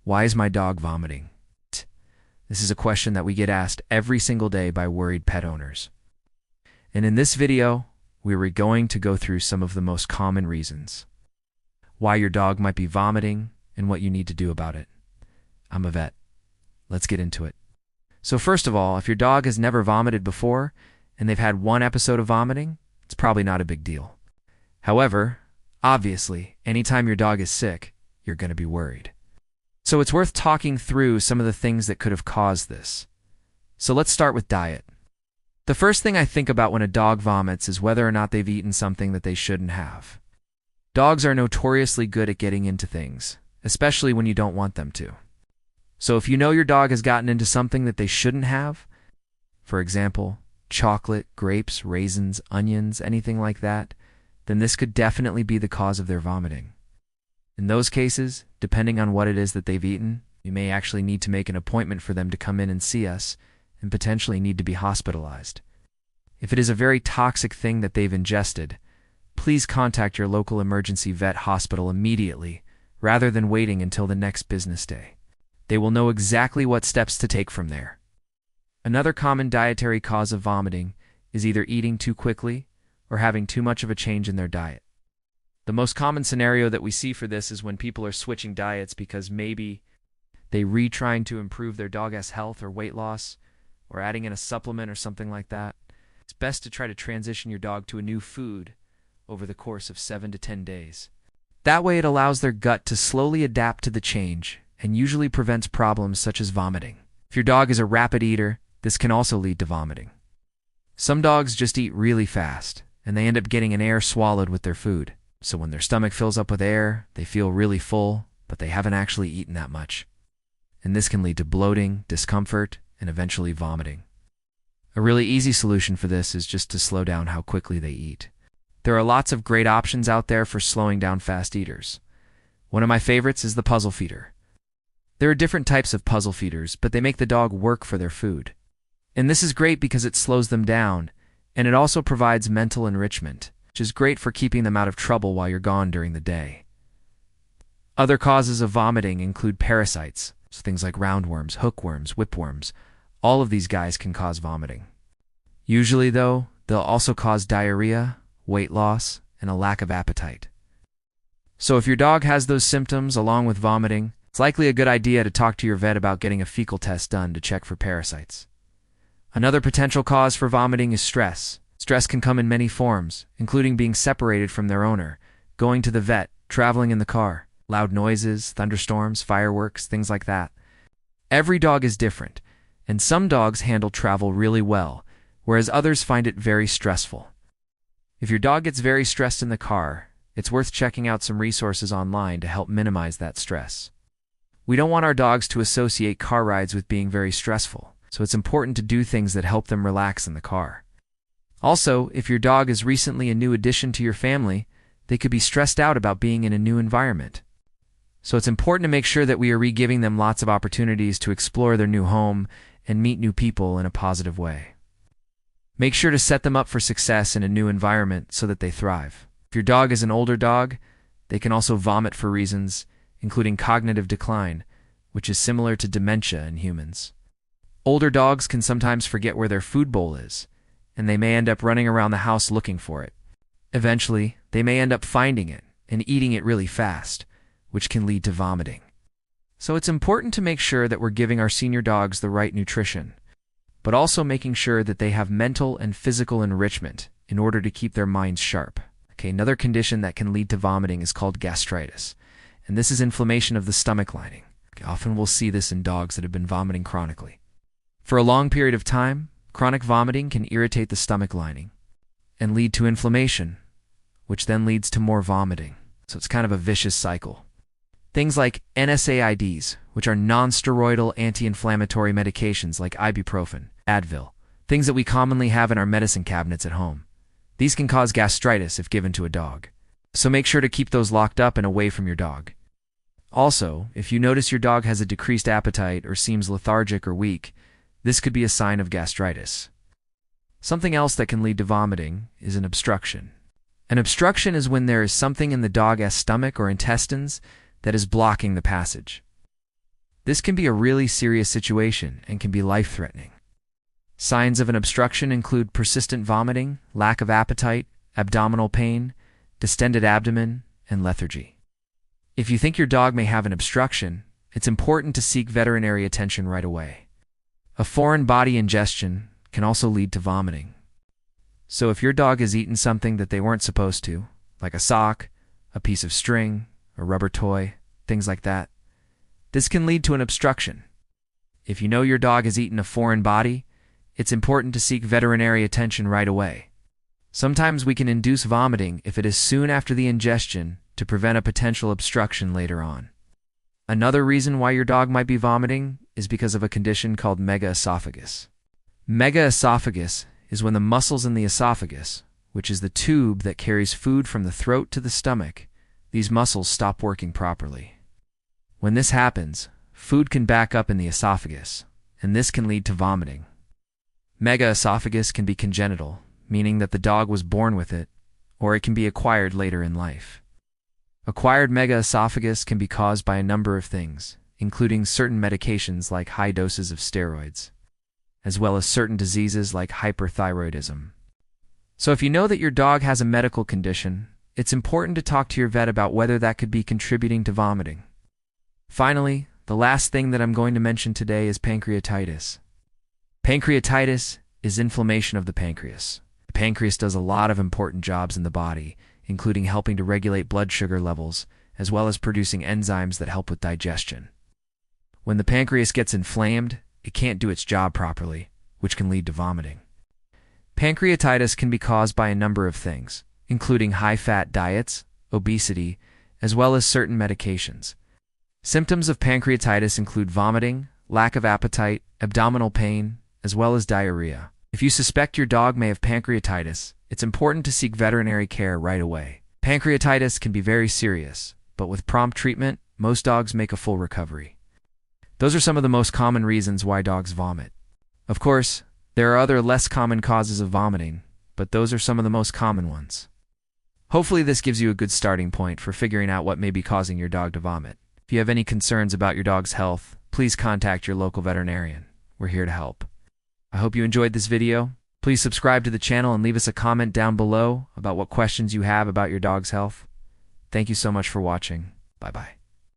Why is my dog vomiting? This is a question that we get asked every single day by worried pet owners. And in this video, we are going to go through some of the most common reasons why your dog might be vomiting and what you need to do about it. I'm a vet. Let's get into it. So first of all, if your dog has never vomited before and they've had one episode of vomiting, it's probably not a big deal. However, obviously, anytime your dog is sick, you're going to be worried. So it's worth talking through some of the things that could have caused this. So let's start with diet. The first thing I think about when a dog vomits is whether or not they've eaten something that they shouldn't have. Dogs are notoriously good at getting into things, especially when you don't want them to. So if you know your dog has gotten into something that they shouldn't have, for example, chocolate, grapes, raisins, onions, anything like that, then this could definitely be the cause of their vomiting. In those cases, depending on what it is that they've eaten, you may actually need to make an appointment for them to come in and see us and potentially need to be hospitalized. If it is a very toxic thing that they've ingested, please contact your local emergency vet hospital immediately rather than waiting until the next business day. They will know exactly what steps to take from there. Another common dietary cause of vomiting is either eating too quickly or having too much of a change in their diet. The most common scenario that we see for this is when people are switching diets because maybe they trying to improve their dog's health or weight loss, or adding in a supplement or something like that. It's best to try to transition your dog to a new food over the course of 7 to 10 days. That way it allows their gut to slowly adapt to the change and usually prevents problems such as vomiting. If your dog is a rapid eater, this can also lead to vomiting. Some dogs just eat really fast, and they end up getting an air swallowed with their food. So when their stomach fills up with air, they feel really full, but they haven't actually eaten that much. And this can lead to bloating, discomfort, and eventually vomiting. A really easy solution for this is just to slow down how quickly they eat. There are lots of great options out there for slowing down fast eaters. One of my favorites is the puzzle feeder. There are different types of puzzle feeders, but they make the dog work for their food. And this is great because it slows them down, and it also provides mental enrichment, which is great for keeping them out of trouble while you're gone during the day. Other causes of vomiting include parasites, so things like roundworms, hookworms, whipworms. All of these guys can cause vomiting. Usually, though, they'll also cause diarrhea, weight loss, and a lack of appetite. So if your dog has those symptoms along with vomiting, it's likely a good idea to talk to your vet about getting a fecal test done to check for parasites. Another potential cause for vomiting is stress. Stress can come in many forms, including being separated from their owner, going to the vet, traveling in the car, loud noises, thunderstorms, fireworks, things like that. Every dog is different, and some dogs handle travel really well, whereas others find it very stressful. If your dog gets very stressed in the car, it's worth checking out some resources online to help minimize that stress. We don't want our dogs to associate car rides with being very stressful, so it's important to do things that help them relax in the car. Also, if your dog is recently a new addition to your family, they could be stressed out about being in a new environment. So it's important to make sure that we are giving them lots of opportunities to explore their new home and meet new people in a positive way. Make sure to set them up for success in a new environment so that they thrive. If your dog is an older dog, they can also vomit for reasons including cognitive decline, which is similar to dementia in humans. Older dogs can sometimes forget where their food bowl is, and they may end up running around the house looking for it. Eventually, they may end up finding it and eating it really fast, which can lead to vomiting. So it's important to make sure that we're giving our senior dogs the right nutrition, but also making sure that they have mental and physical enrichment in order to keep their minds sharp. Another condition that can lead to vomiting is called gastritis, and this is inflammation of the stomach lining. Often we'll see this in dogs that have been vomiting chronically. For a long period of time, chronic vomiting can irritate the stomach lining and lead to inflammation, which then leads to more vomiting. So it's kind of a vicious cycle. Things like NSAIDs, which are non-steroidal anti-inflammatory medications like ibuprofen, Advil, things that we commonly have in our medicine cabinets at home. These can cause gastritis if given to a dog. So make sure to keep those locked up and away from your dog. Also, if you notice your dog has a decreased appetite or seems lethargic or weak, this could be a sign of gastritis. Something else that can lead to vomiting is an obstruction. An obstruction is when there is something in the dog's stomach or intestines that is blocking the passage. This can be a really serious situation and can be life-threatening. Signs of an obstruction include persistent vomiting, lack of appetite, abdominal pain, distended abdomen, and lethargy. If you think your dog may have an obstruction, it's important to seek veterinary attention right away. A foreign body ingestion can also lead to vomiting. So if your dog has eaten something that they weren't supposed to, like a sock, a piece of string, a rubber toy, things like that, this can lead to an obstruction. If you know your dog has eaten a foreign body, it's important to seek veterinary attention right away. Sometimes we can induce vomiting if it is soon after the ingestion to prevent a potential obstruction later on. Another reason why your dog might be vomiting is because of a condition called megaesophagus. Megaesophagus is when the muscles in the esophagus, which is the tube that carries food from the throat to the stomach, these muscles stop working properly. When this happens, food can back up in the esophagus, and this can lead to vomiting. Megaesophagus can be congenital, meaning that the dog was born with it, or it can be acquired later in life. Acquired megaesophagus can be caused by a number of things, including certain medications like high doses of steroids, as well as certain diseases like hyperthyroidism. So if you know that your dog has a medical condition, it's important to talk to your vet about whether that could be contributing to vomiting. Finally, the last thing that I'm going to mention today is pancreatitis. Pancreatitis is inflammation of the pancreas. The pancreas does a lot of important jobs in the body, including helping to regulate blood sugar levels, as well as producing enzymes that help with digestion. When the pancreas gets inflamed, it can't do its job properly, which can lead to vomiting. Pancreatitis can be caused by a number of things, including high-fat diets, obesity, as well as certain medications. Symptoms of pancreatitis include vomiting, lack of appetite, abdominal pain, as well as diarrhea. If you suspect your dog may have pancreatitis, it's important to seek veterinary care right away. Pancreatitis can be very serious, but with prompt treatment, most dogs make a full recovery. Those are some of the most common reasons why dogs vomit. Of course, there are other less common causes of vomiting, but those are some of the most common ones. Hopefully this gives you a good starting point for figuring out what may be causing your dog to vomit. If you have any concerns about your dog's health, please contact your local veterinarian. We're here to help. I hope you enjoyed this video. Please subscribe to the channel and leave us a comment down below about what questions you have about your dog's health. Thank you so much for watching. Bye-bye.